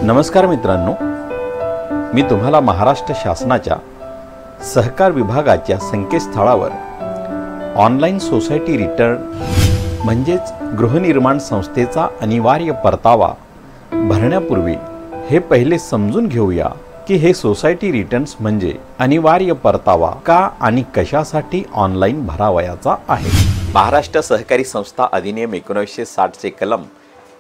नमस्कार मित्रांनो, मी तुम्हाला महाराष्ट्र शासनाच्या सहकार विभागाच्या संकेतस्थळावर ऑनलाईन सोसायटी रिटर्न म्हणजेच गृहनिर्माण संस्थेचा अनिवार्य परतावा भरण्यापूर्वी हे पहिले समजून घेऊया की हे सोसायटी रिटर्न्स म्हणजे अनिवार्य परतावा का आणि कशासाठी ऑनलाईन भरावयाचा आहे। महाराष्ट्र सहकारी संस्था अधिनियम 1960 चे कलम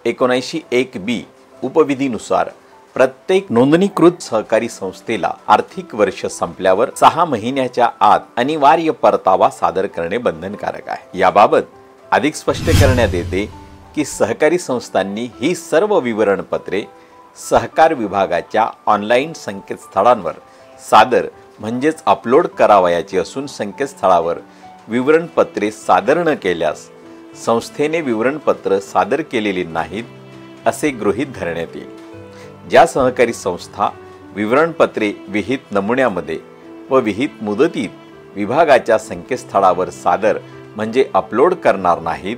79(1)(b) उपविधीनुसार प्रत्येक नोंदणीकृत सहकारी संस्थेला आर्थिक वर्ष संपल्यावर 6 महिन्याच्या आत अनिवार्य परतावा सादर करणे बंधनकारक आहे। याबाबत अधिक स्पष्ट करण्यात येते की सहकारी संस्थांनी ही सर्व विवरणपत्रे सहकार विभागाच्या ऑनलाईन संकेतस्थळांवर सादर म्हणजेच अपलोड करावयाची असून संकेतस्थळावर विवरणपत्रे सादर न केल्यास संस्थेने विवरणपत्र सादर केलेली नाहीत असे गृहीत धरण्यात येईल। ज्या सहकारी संस्था विवरणपत्रे विहित नमुन्यामध्ये व विहित मुदतीत विभागाच्या संकेतस्थळावर सादर म्हणजे अपलोड करणार नाहीत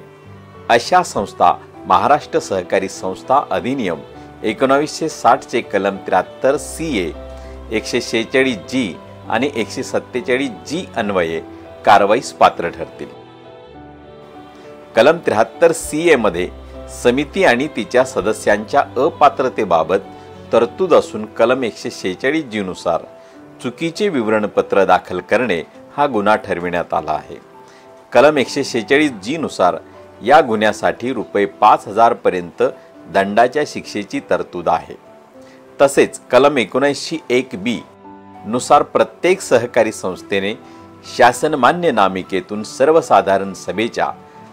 अशा संस्था महाराष्ट्र सहकारी संस्था अधिनियम 1960 चे कलम 73(CA) 146(G) आणि 147(G) अन्वये कारवाईस पात्र ठरतील। कलम 73(CA) मध्ये समिती आणि तिच्या सदस्यांच्या अपात्रतेबाबत तरतूद असून कलम 146(G) नुसार चुकीचे विवरणपत्र दाखल करणे हा गुन्हा ठरविण्यात आला आहे। कलम 146(G) नुसार या गुन्ह्यासाठी ₹5,000 पर्यंत दंडाच्या शिक्षेची तरतूद आहे। तसेच कलम 79(1)(b) नुसार प्रत्येक सहकारी संस्थेने शासनमान्य नामिकेतून सर्वसाधारण सभेच्या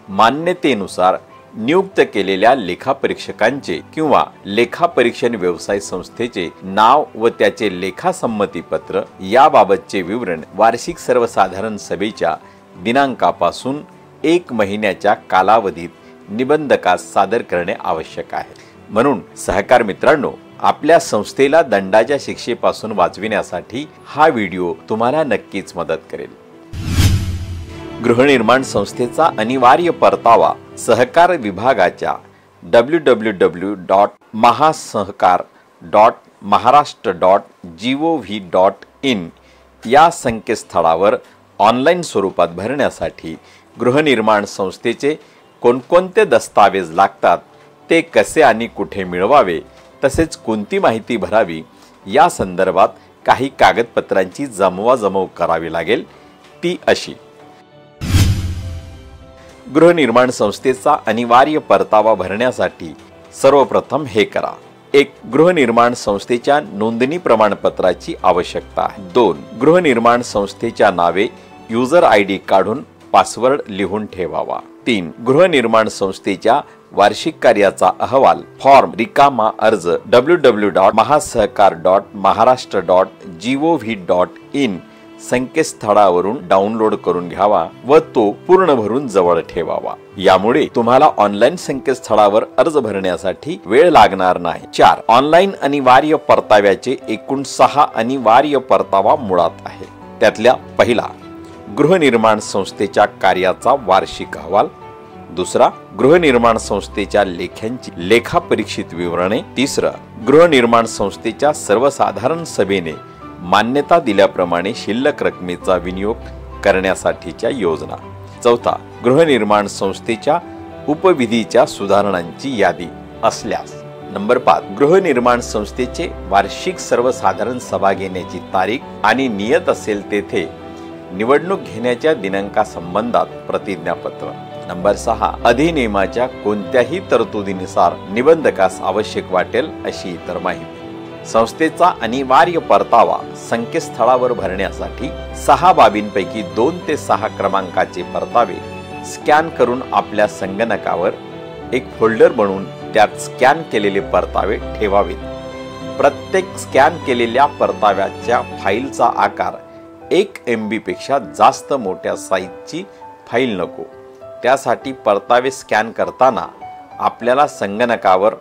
मान्यतेनुसार नियुक्त केलेल्या लेखापरीक्षकांचे किंवा लेखापरीक्षण व्यवसाय संस्थेचे नाव व त्याचे लेखा संमतीपत्र याबाबतचे विवरण वार्षिक सर्वसाधारण सभेच्या दिनांकापासून 1 महिन्याच्या कालावधीत निबंधकास सादर करणे आवश्यक आहे। म्हणून सहकार मित्रांनो, आपल्या संस्थेला दंडाच्या शिक्षेपासून वाचविण्यासाठी हा व्हिडिओ तुम्हाला नक्कीच मदत करेल। गृहनिर्माण संस्थेचा अनिवार्य परतावा सहकार विभागाच्या www.mahasahkar.maharashtra.gov.in या संकेतस्थळावर ऑनलाईन स्वरूपात भरण्यासाठी गृहनिर्माण संस्थेचे कोणकोणते दस्तावेज लागतात, ते कसे आणि कुठे मिळवावे, तसेच कोणती माहिती भरावी या संदर्भात काही कागदपत्रांची जमवाजमव करावी लागेल। ती अशी: गृहनिर्माण संस्थेचा अनिवार्य परतावा भरण्यासाठी सर्वप्रथम हे करा। 1. गृहनिर्माण संस्थेच्या नोंदणी प्रमाणपत्राची आवश्यकता आहे। 2. गृहनिर्माण संस्थेच्या नावे युजर ID काढून पासवर्ड लिहून ठेवावा। 3. गृहनिर्माण संस्थेच्या वार्षिक कार्याचा अहवाल फॉर्म रिकामा अर्ज www.mahasahkar.maharashtra.gov.in संकेतस्थळावरून डाउनलोड करून घ्यावा व तो पूर्ण भरून जवळ ठेवावा। यामुळे तुम्हाला ऑनलाईन संकेतस्थळावर अर्ज भरण्यासाठी वेळ लागणार नाही। 4. ऑनलाईन अनिवार्य परताव्याचे एकूण 6 अनिवार्य परतावा मुळात आहे। त्यातल्या पहिला, गृहनिर्माण संस्थेच्या कार्याचा वार्षिक अहवाल। दुसरा, गृहनिर्माण संस्थेच्या लेख्यांची लेखापरीक्षित विवरणे। तिसरा, गृहनिर्माण संस्थेच्या सर्वसाधारण सभेने मान्यता दिल्याप्रमाणे शिल्लक रकमेचा विनियोग करण्यासाठीच्या योजना। चौथा, गृहनिर्माण संस्थेच्या उपविधीच्या सुधारणांची यादी असल्यास। नंबर 5, गृहनिर्माण संस्थेचे वार्षिक सर्वसाधारण सभा घेण्याची तारीख आणि नियत असेल तेथे निवडणूक घेण्याच्या दिनांकासंबंधात प्रतिज्ञापत्र। नंबर 6, अधिनियमाच्या कोणत्याही तरतुदीनुसार निबंधकास आवश्यक वाटेल अशी इतर माहिती। संस्थेचा अनिवार्य परतावा संकेतस्थळावर भरण्यासाठी 6 बाबींपैकी 2 ते 6 क्रमांकाचे परतावे स्कॅन करून आपल्या संगणकावर एक फोल्डर बनवून त्यात स्कॅन केलेले परतावे ठेवावेत। प्रत्येक स्कॅन केलेल्या परताव्याच्या फाईलचा आकार 1 MB पेक्षा जास्त मोठ्या साईजची फाईल नको। त्यासाठी परतावे स्कॅन करताना आपल्याला संगणकावर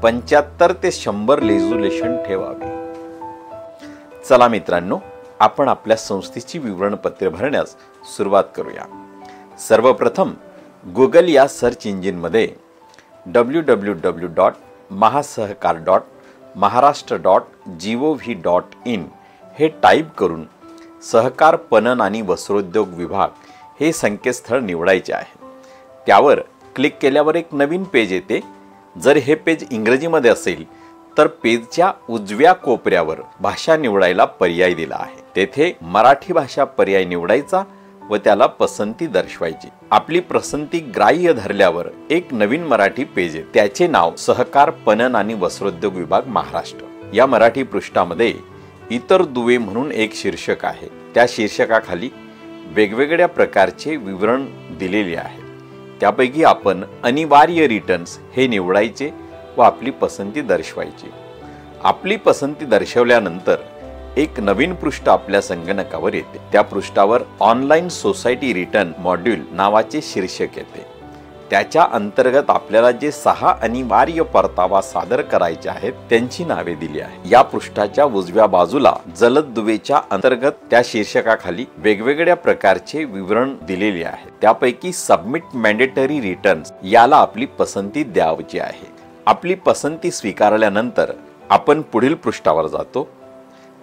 75 ते 100 रेझोल्यूशन ठेवावे। चला मित्रांनो, आपण आपल्या संस्थेची विवरणपत्रे भरण्यास सुरुवात करूया। सर्वप्रथम गुगल या सर्च इंजिन मध्ये www.mahasahkar.maharashtra.gov.in महाराष्ट्र.gov.in हे टाईप करून सहकार पणन आणि वस्त्रोद्योग विभाग हे संकेतस्थळ निवडायचे आहे। त्यावर क्लिक केल्यावर एक नवीन पेज येते। जर हे पेज इंग्रजीमध्ये असेल तर पेजच्या उजव्या कोपऱ्यावर भाषा निवडायला पर्याय दिला आहे। तेथे मराठी भाषा पर्याय निवडायचा व त्याला पसंती दर्शवायची। आपली पसंती ग्राह्य धरल्यावर एक नवीन मराठी पेज आहे, त्याचे नाव सहकार पणन आणि वस्त्रोद्योग विभाग महाराष्ट्र। या मराठी पृष्ठामध्ये इतर दुवे म्हणून एक शीर्षक आहे। त्या शीर्षकाखाली वेगवेगळ्या प्रकारचे विवरण दिलेले आहे। त्यापैकी आपण अनिवार्य रिटर्न्स हे निवडायचे व आपली पसंती दर्शवायची। आपली पसंती दर्शवल्यानंतर एक नवीन पृष्ठ आपल्या संगणकावर येते। त्या पृष्ठावर ऑनलाइन सोसायटी रिटर्न मॉड्यूल नावाचे शीर्षक येते। त्याच्या अंतर्गत आपल्याला जे 6 अनिवार्य परतावा सादर करायचे आहेत त्यांची नावे दिली आहेत। या पृष्ठाच्या उजव्या बाजूला जलद दुवेच्या अंतर्गत त्या शीर्षकाखाली वेगवेगळ्या प्रकारचे विवरण दिलेले आहे। त्यापैकी सबमिट मॅन्डेटरी रिटर्न्स याला आपली पसंती द्यायची आहे। आपली पसंती स्वीकारल्यानंतर आपण पुढील पृष्ठावर जातो।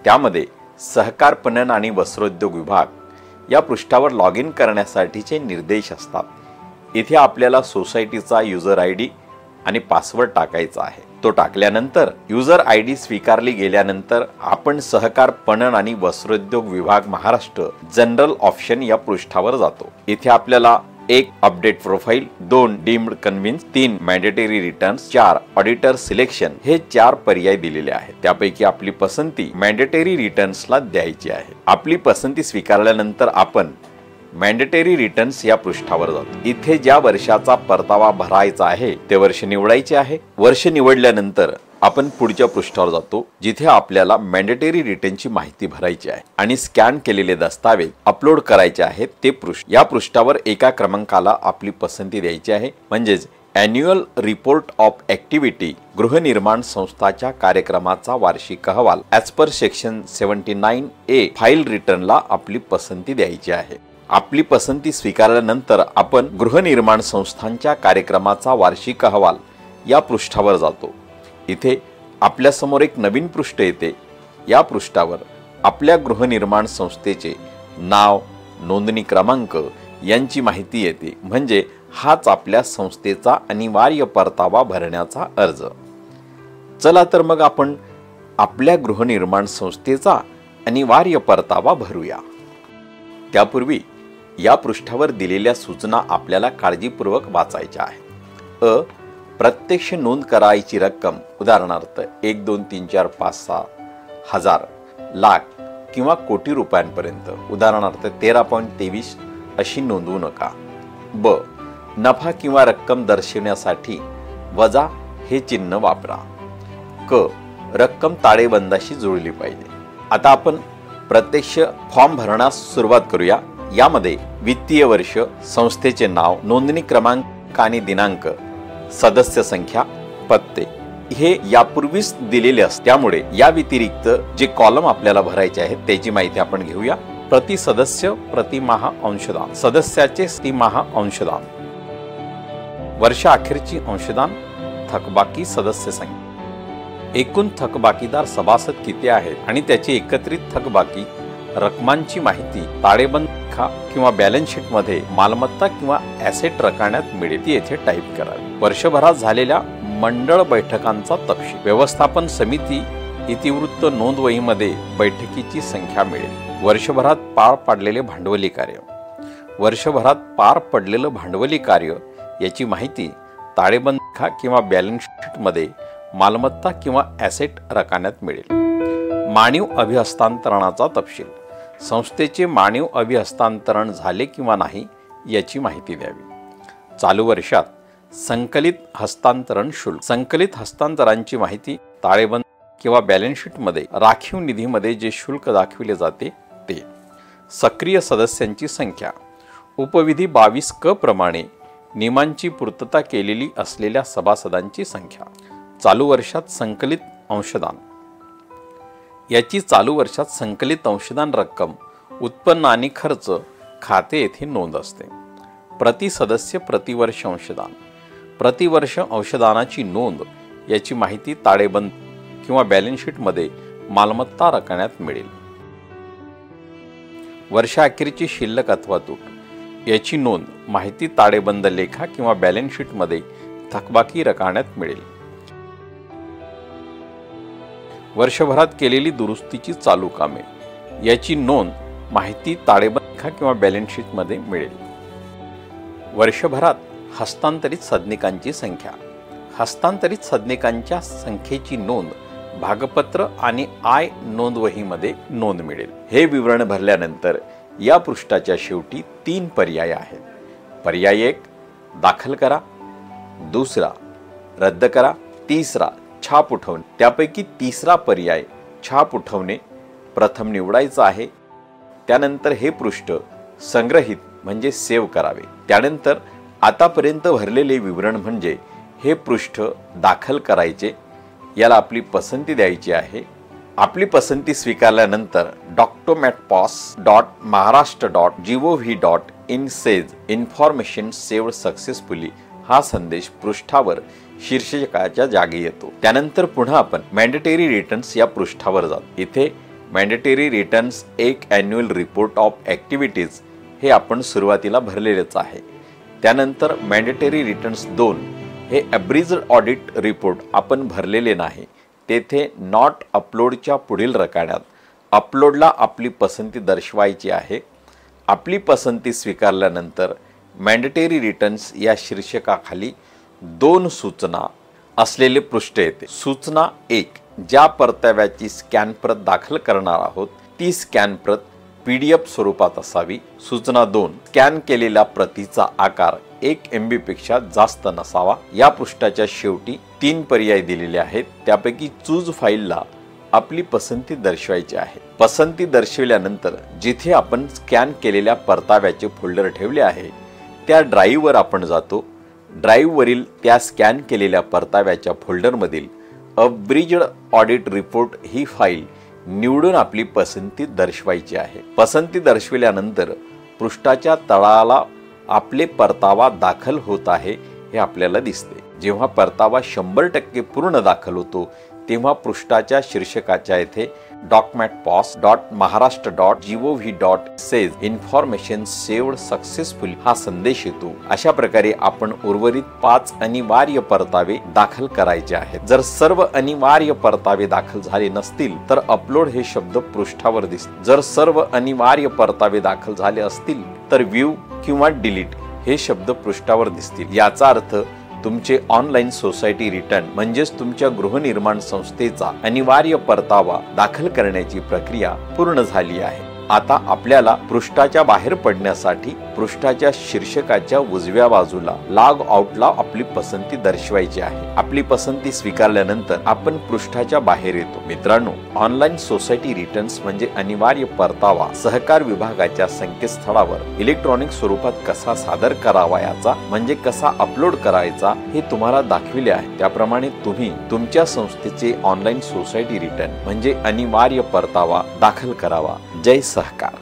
त्यामध्ये सहकार पणन आणि वस्त्रोद्योग विभाग या पृष्ठावर लॉग इन करण्यासाठीचे निर्देश असतात। इथे आपल्याला सोसायटीचा युजर आयडी आणि पासवर्ड टाकायचा आहे। तो टाकल्यानंतर युजर आयडी स्वीकारली गेल्यानंतर आपण सहकार पणन आणि वस्त्रोद्योग विभाग महाराष्ट्र जनरल ऑप्शन या पृष्ठावर जातो। इथे आपल्याला 1 update profile, 2 deemed convince, 3 mandatory returns, 4 auditor selection हे 4 पर्याय दिलेले आहेत। त्यापैकी आपली पसंती मॅन्डेटरी रिटर्न्सला द्यायची आहे। आपली पसंती स्वीकारल्यानंतर आपण मॅन्डेटरी रिटर्न्स या पृष्ठावर जातो। इथे ज्या वर्षाचा परतावा भरायचा आहे ते वर्ष निवडायचे आहे। वर्ष निवडल्यानंतर आपण पुढच्या पृष्ठावर जातो, जिथे आपल्याला मॅन्डेटरी रिटर्नची माहिती भरायची आहे आणि स्कॅन केलेले दस्तावेज अपलोड करायचे आहेत ते पृष्ठ। या पृष्ठावर एका क्रमांकाला आपली पसंती द्यायची आहे, म्हणजेच ॲन्युअल रिपोर्ट ऑफ ॲक्टिव्हिटी गृहनिर्माण संस्थाच्या कार्यक्रमाचा वार्षिक अहवाल as per section 79A file रिटर्नला आपली पसंती द्यायची आहे। आपली पसंती स्वीकारल्यानंतर आपण गृहनिर्माण संस्थांच्या कार्यक्रमाचा वार्षिक अहवाल या पृष्ठावर जातो। इथे आपल्या समोर एक नवीन पृष्ठ येते। या पृष्ठावर आपल्या गृहनिर्माण संस्थेचे नाव, नोंदणी क्रमांक यांची माहिती येते, म्हणजे हाच आपल्या संस्थेचा अनिवार्य परतावा भरण्याचा अर्ज। चला तर मग आपण आपल्या गृहनिर्माण संस्थेचा अनिवार्य परतावा भरूया। त्यापूर्वी या पृष्ठावर दिलेल्या सूचना आपल्याला काळजीपूर्वक वाचायच्या आहेत। प्रत्यक्ष नोंद करायची रक्कम उदाहरणार्थ 1, 2, 3, 4, 5, 6 हजार, लाख किंवा कोटी रुपयांपर्यंत उदाहरणार्थ 13.23 अशी नोंदवू नका। ब. नफा किंवा रक्कम दर्शवण्यासाठी वजा हे चिन्ह वापरा। क. रक्कम ताळेबंदाशी जुळली पाहिजे। आता आपण प्रत्यक्ष फॉर्म भरण्यास सुरुवात करूया। यामध्ये वित्तीय वर्ष, संस्थेचे नाव, नोंदणी क्रमांक आणि दिनांक, सदस्य संख्या, पत्ते हे यापूर्वीच दिलेले असते। त्यामुळे या व्यतिरिक्त जे कॉलम आपल्याला भरायचे आहेत त्याची माहिती आपण घेऊया। प्रति सदस्य प्रतिमाह अंशदान, सदस्याचे तिमाह अंशदान, वर्ष अखेरची अंशदान, थकबाकी सदस्य संख्या, एकूण थकबाकीदार सभासद किती आहेत आणि त्याची एकत्रित थकबाकी रकमांची माहिती ताळेबंद किंवा बॅलन्स शीट मध्ये मालमत्ता किंवा ॲसेट रकान्यात मिळेल ती येथे टाईप करावी। वर्षभरात झालेल्या मंडळ बैठकांचा तपशील, व्यवस्थापन समिती इतिवृत्त नोंदवहीमध्ये बैठकीची संख्या मिळेल। वर्षभरात पार पाडलेले भांडवली कार्य, वर्षभरात पार पडलेलं भांडवली कार्य याची माहिती ताळेबंद किंवा बॅलन्स शीट मध्ये मालमत्ता किंवा ॲसेट रकान्यात मिळेल। मानव अभिहस्तांतरणाचा तपशील, संस्थेचे मानव अभिहस्तांतरण झाले किंवा नाही याची माहिती द्यावी। चालू वर्षात संकलित हस्तांतरण शुल्क, संकलित हस्तांतरांची माहिती ताळेबंद किंवा बॅलन्स शीट मध्ये राखीव निधीमध्ये जे शुल्क दाखविले जाते ते। सक्रिय सदस्यांची संख्या, उपविधी 22 क प्रमाणे नियमांची पूर्तता केलेली असलेल्या सभासदांची संख्या। चालू वर्षात संकलित अंशदान, याची चालू वर्षात संकलित अंशदान रक्कम उत्पन्न आणि खर्च खाते येथे नोंद असते। प्रति सदस्य प्रतिवर्ष अंशदान, प्रतिवर्ष अंशदानाची नोंद याची माहिती ताळेबंद किंवा बॅलन्स शीटमध्ये मालमत्ता रकान्यात मिळेल। वर्षाअखेरची शिल्लक अथवा तूट याची नोंद माहिती ताळेबंद लेखा किंवा बॅलन्स शीटमध्ये थकबाकी रकान्यात मिळेल। वर्षभरात केलेली दुरुस्तीची चालू कामे याची नोंद माहिती ताळेबंद लेखा किंवा बॅलन्स शीटमध्ये मिळेल। वर्षभरात हस्तांतरित सदनिकांची संख्या, हस्तांतरित सदनिकांच्या संख्येची नोंद भागपत्र आणि आय नोंदवहीमध्ये नोंद मिळेल। हे विवरण भरल्यानंतर या पृष्ठाच्या शेवटी 3 पर्याय आहेत। पर्याय 1 दाखल करा, दुसरा रद्द करा, तिसरा छाप उठवणे। त्यापैकी तिसरा पर्याय छाप उठवणे प्रथम निवडायचा आहे। त्यानंतर हे पृष्ठ संग्रहित म्हणजे सेव्ह करावे। त्यानंतर आतापर्यंत भरलेले विवरण म्हणजे हे पृष्ठ दाखल करायचे, याला आपली पसंती द्यायची आहे। आपली पसंती स्वीकारल्यानंतर documents.maharashtra.gov.in says information saved successfully हा संदेश पृष्ठावर शीर्षकाच्या जागी येतो। त्यानंतर पुन्हा आपण मॅन्डेटरी रिटर्न्स या पृष्ठावर जातो। इथे मॅन्डेटरी रिटर्न्स एक ॲन्युअल रिपोर्ट ऑफ ॲक्टिव्हिटीज हे आपण सुरुवातीला भरलेलेच आहे। त्यानंतर मॅन्डेटरी रिटर्न्स 2 हे अब्रिज्ड ऑडिट रिपोर्ट आपण भरलेले नाही। तेथे नॉट अपलोडच्या पुढील रकान्यात अपलोडला आपली पसंती दर्शवायची आहे। आपली पसंती स्वीकारल्यानंतर मॅन्डेटरी रिटर्न्स या शीर्षकाखाली 2 सूचना असलेले पृष्ठ येते। सूचना 1 ज्या परताव्याची स्कॅन प्रत दाखल करणार आहोत ती स्कॅन प्रत PDF स्वरूपात असावी। सूचना 2 स्कॅन केलेल्या प्रतीचा आकार 1 MB पेक्षा जास्त नसावा। या पृष्ठाच्या शेवटी 3 पर्याय दिलेले आहेत। त्यापैकी चूज फाईलला आपली पसंती दर्शवायची आहे। पसंती दर्शविल्यानंतर जिथे आपण स्कॅन केलेल्या परताव्याचे फोल्डर ठेवले आहे त्या ड्राईव्हवर आपण जातो। ड्राईव्हवरील त्या स्कॅन केलेल्या परताव्याच्या फोल्डरमधील अब्रिज्ड ऑडिट रिपोर्ट ही फाईल निवडून आपली पसंती दर्शवायची आहे। पसंती दर्शविल्यानंतर पृष्ठाच्या तळाला आपले परतावा दाखल होत आहे हे आपल्याला दिसते। जेव्हा परतावा 100% पूर्ण दाखल होतो तेव्हा पृष्ठाच्या शीर्षकाच्या येथे documents.maharashtra.gov.in says information saved successfully हा संदेश येतो। अशा प्रकारे आपण उर्वरित 5 अनिवार्य परतावे दाखल करायचे आहेत। जर सर्व अनिवार्य परतावे दाखल झाले नसतील तर अपलोड हे शब्द पृष्ठावर दिसतील। जर सर्व अनिवार्य परतावे दाखल झाले असतील तर व्ह्यू किंवा डिलीट हे शब्द पृष्ठावर दिसतील। याचा अर्थ तुमचे ऑनलाईन सोसायटी रिटर्न म्हणजेच तुमच्या गृहनिर्माण संस्थेचा अनिवार्य परतावा दाखल करण्याची प्रक्रिया पूर्ण झाली आहे। आता आपल्याला पृष्ठाच्या बाहेर पडण्यासाठी पृष्ठाच्या शीर्षकाच्या उजव्या बाजूला लॉग आउटला आपली पसंती दर्शवायची आहे। आपली पसंती स्वीकारल्यानंतर आपण पृष्ठाच्या बाहेर येतो। मित्रांनो, ऑनलाईन सोसायटी रिटर्न्स म्हणजे अनिवार्य परतावा सहकार विभागाच्या संकेतस्थळावर इलेक्ट्रॉनिक स्वरूपात कसा सादर करावा याचा म्हणजे कसा अपलोड करायचा हे तुम्हाला दाखविले आहे। त्याप्रमाणे तुम्ही तुमच्या संस्थेचे ऑनलाईन सोसायटी रिटर्न म्हणजे अनिवार्य परतावा दाखल करावा। जय सहकार।